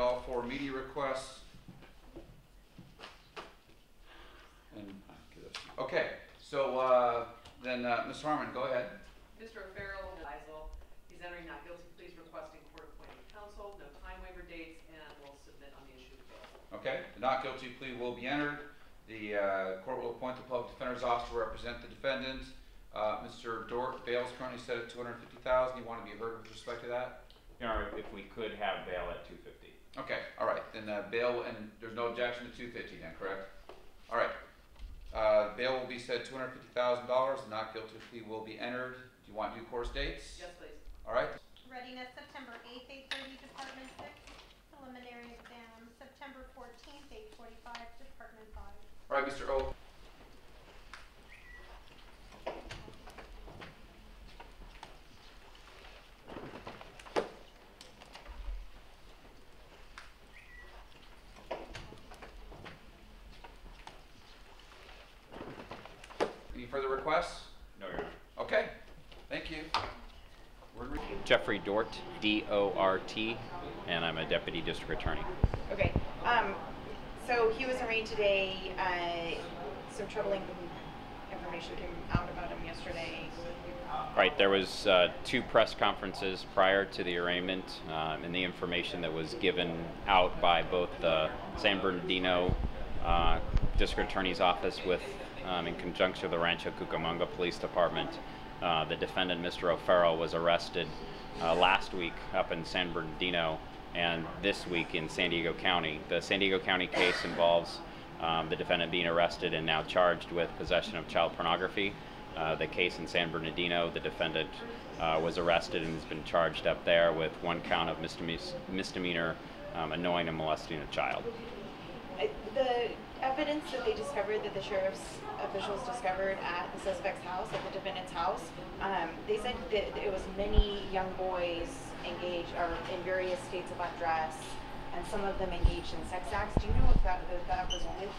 all 4 media requests. And okay, so then Ms. Harmon, go ahead. Mr. O'Farrell, he's entering not guilty pleas, requesting court-appointed counsel, no time waiver dates, and will submit on the issue of bail. Okay, the not guilty plea will be entered. The court will appoint the public defender's office to represent the defendant. Mr. Dort, bail is currently set at $250,000. You want to be heard with respect to that? You know, if we could have bail at $250,000. Okay, all right. Then bail, and there's no objection to $250,000 then, correct? All right. Bail will be set at $250,000. The not guilty plea will be entered. Do you want due course dates? Yes, please. All right. Readiness, September 8th, 8:30, Department 6. Preliminary exam, September 14th, 8:45, Department 5. All right, Mr. O. Any further requests? No, Your Honor. Okay, thank you. Jeffrey Dort, D-O-R-T, and I'm a Deputy District Attorney. Okay, so he was arraigned today. Some troubling information came out about him yesterday. Right, there was 2 press conferences prior to the arraignment, and the information that was given out by both the San Bernardino District Attorney's Office with, in conjunction with the Rancho Cucamonga Police Department. The defendant, Mr. O'Farrell, was arrested last week up in San Bernardino and this week in San Diego County. The San Diego County case involves the defendant being arrested and now charged with possession of child pornography. The case in San Bernardino, the defendant was arrested and has been charged up there with 1 count of misdemeanor annoying and molesting a child. The evidence that they discovered, that the sheriff's officials discovered at the suspect's house, at the defendant's house, they said that it was many young boys engaged or in various states of undress, and some of them engaged in sex acts. Do you know if that was with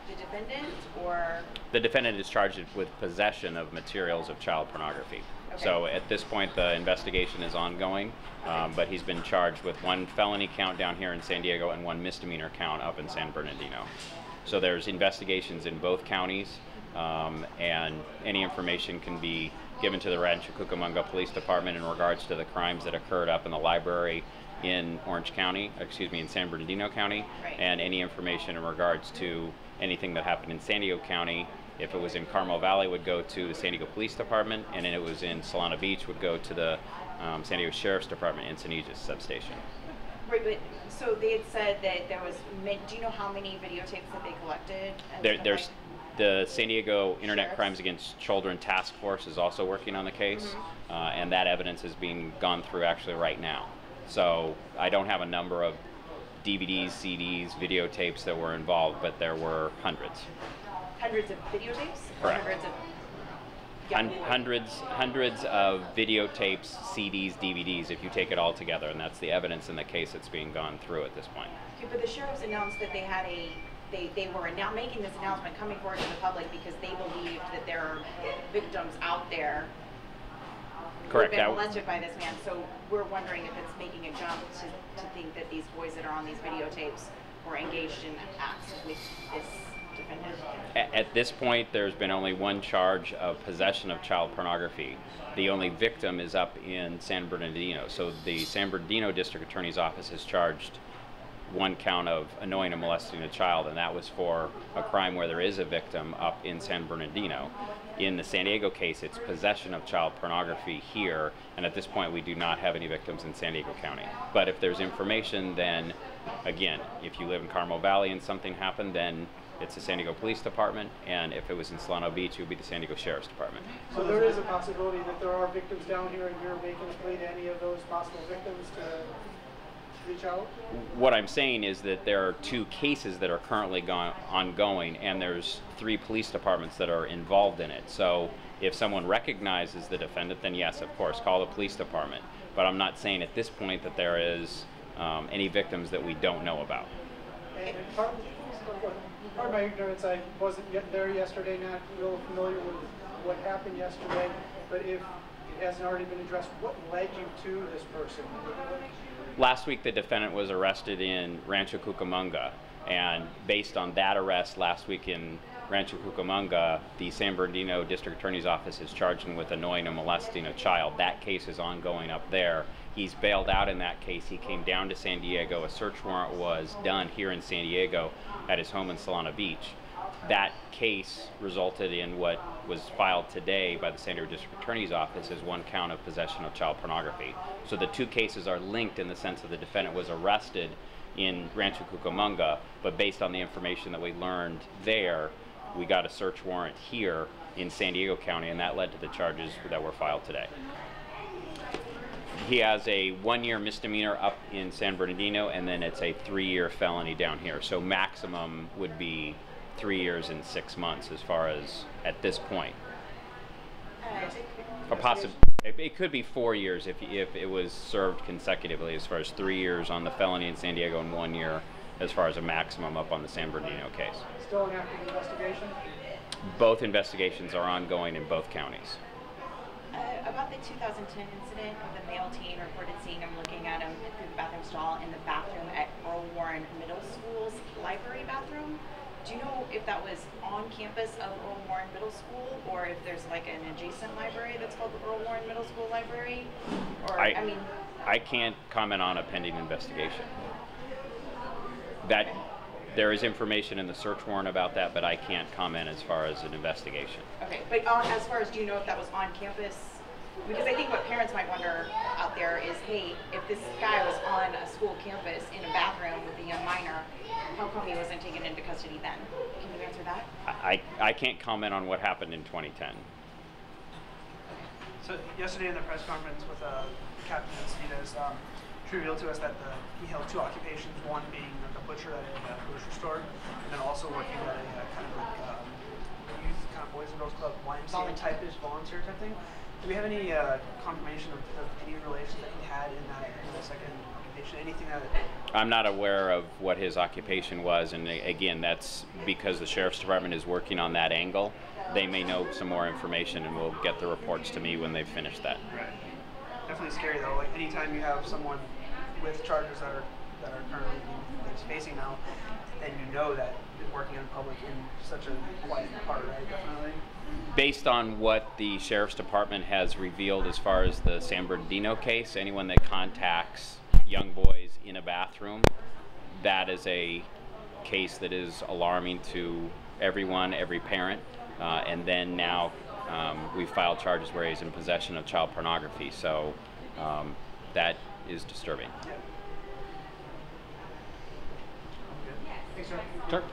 the defendant, or? The defendant is charged with possession of materials of child pornography. Okay. So at this point the investigation is ongoing, but he's been charged with 1 felony count down here in San Diego and 1 misdemeanor count up in San Bernardino. So there's investigations in both counties, and any information can be given to the Rancho Cucamonga Police Department in regards to the crimes that occurred up in the library in in San Bernardino County, right. And any information in regards to anything that happened in San Diego County. If it was in Carmel Valley, would go to the San Diego Police Department, and if it was in Solana Beach, would go to the San Diego Sheriff's Department Encinitas substation. Right, but so they had said that there was. Do you know how many videotapes that they collected? There's the San Diego Internet Crimes Against Children Task Force is also working on the case, and that evidence is being gone through actually right now. So I don't have a number of DVDs, CDs, videotapes that were involved, but there were hundreds. Hundreds of videotapes? Correct. Hundreds of of videotapes, CDs, DVDs, if you take it all together, and that's the evidence in the case that's being gone through at this point. Okay, but the sheriffs announced that they were now making this announcement, coming forward to the public because they believed that there are victims out there. Correct. Who have been molested by this man. So we're wondering if it's making a jump to think that these boys that are on these videotapes were engaged in acts with this defendant. At this point, there's been only 1 charge of possession of child pornography. The only victim is up in San Bernardino. So the San Bernardino District Attorney's Office has charged 1 count of annoying and molesting a child, and that was for a crime where there is a victim up in San Bernardino. In the San Diego case, it's possession of child pornography here, and at this point we do not have any victims in San Diego County. But if there's information, then again, if you live in Carmel Valley and something happened, then it's the San Diego Police Department, and if it was in Solana Beach, it would be the San Diego Sheriff's Department. So there is a possibility that there are victims down here, and you're making a plea to any of those possible victims to reach out? What I'm saying is that there are 2 cases that are currently ongoing, and there's 3 police departments that are involved in it. So if someone recognizes the defendant, then yes, of course, call the police department. But I'm not saying at this point that there is any victims that we don't know about. And part of my ignorance, I wasn't yet there yesterday, not real familiar with what happened yesterday, but if it hasn't already been addressed, what led you to this person? Last week, the defendant was arrested in Rancho Cucamonga, and based on that arrest last week in Rancho Cucamonga, the San Bernardino District Attorney's Office is charged him with annoying and molesting a child. That case is ongoing up there. He's bailed out in that case. He came down to San Diego. A search warrant was done here in San Diego at his home in Solana Beach. That case resulted in what was filed today by the San Diego District Attorney's Office as one count of possession of child pornography. So the two cases are linked in the sense that the defendant was arrested in Rancho Cucamonga, but based on the information that we learned there, we got a search warrant here in San Diego County, and that led to the charges that were filed today. He has a 1-year misdemeanor up in San Bernardino, and then it's a 3-year felony down here. So maximum would be 3 years and 6 months as far as at this point. It could be 4 years if it was served consecutively, as far as 3 years on the felony in San Diego and 1 year as far as a maximum up on the San Bernardino case. Still an active investigation? Both investigations are ongoing in both counties. About the 2010 incident of the male teen reported seeing him looking at him through the bathroom stall in the bathroom at Earl Warren Middle School's library bathroom. Do you know if that was on campus of Earl Warren Middle School, or if there's like an adjacent library that's called the Earl Warren Middle School Library? Or I can't comment on a pending investigation. That there is information in the search warrant about that, but I can't comment as far as an investigation. Okay, but as far as, do you know if that was on campus? Because I think what parents might wonder out there is, hey, if this guy was on a school campus in a bathroom with a young minor, how come he wasn't taken into custody then? Can you answer that? I can't comment on what happened in 2010. So yesterday in the press conference with Captain Encinas, she revealed to us that he held 2 occupations, one being like a butcher at a grocery store, and then also working at a kind of like youth kind of boys and girls club, YMCA type-ish volunteer type thing. Do we have any confirmation of any relations that he had in the second occupation? Anything that? I'm not aware of what his occupation was, and again, that's because the Sheriff's Department is working on that angle. They may know some more information, and will get the reports to me when they've finished that. Right. Definitely scary though. Like anytime you have someone with charges that are currently facing now, and you know that working in public in such a quiet part, right? Definitely. Based on what the Sheriff's Department has revealed as far as the San Bernardino case, anyone that contacts young boys in a bathroom, that is a case that is alarming to everyone, every parent, and then now we've filed charges where he's in possession of child pornography, so that is disturbing. Yeah. Okay. Thanks, sir. Sure.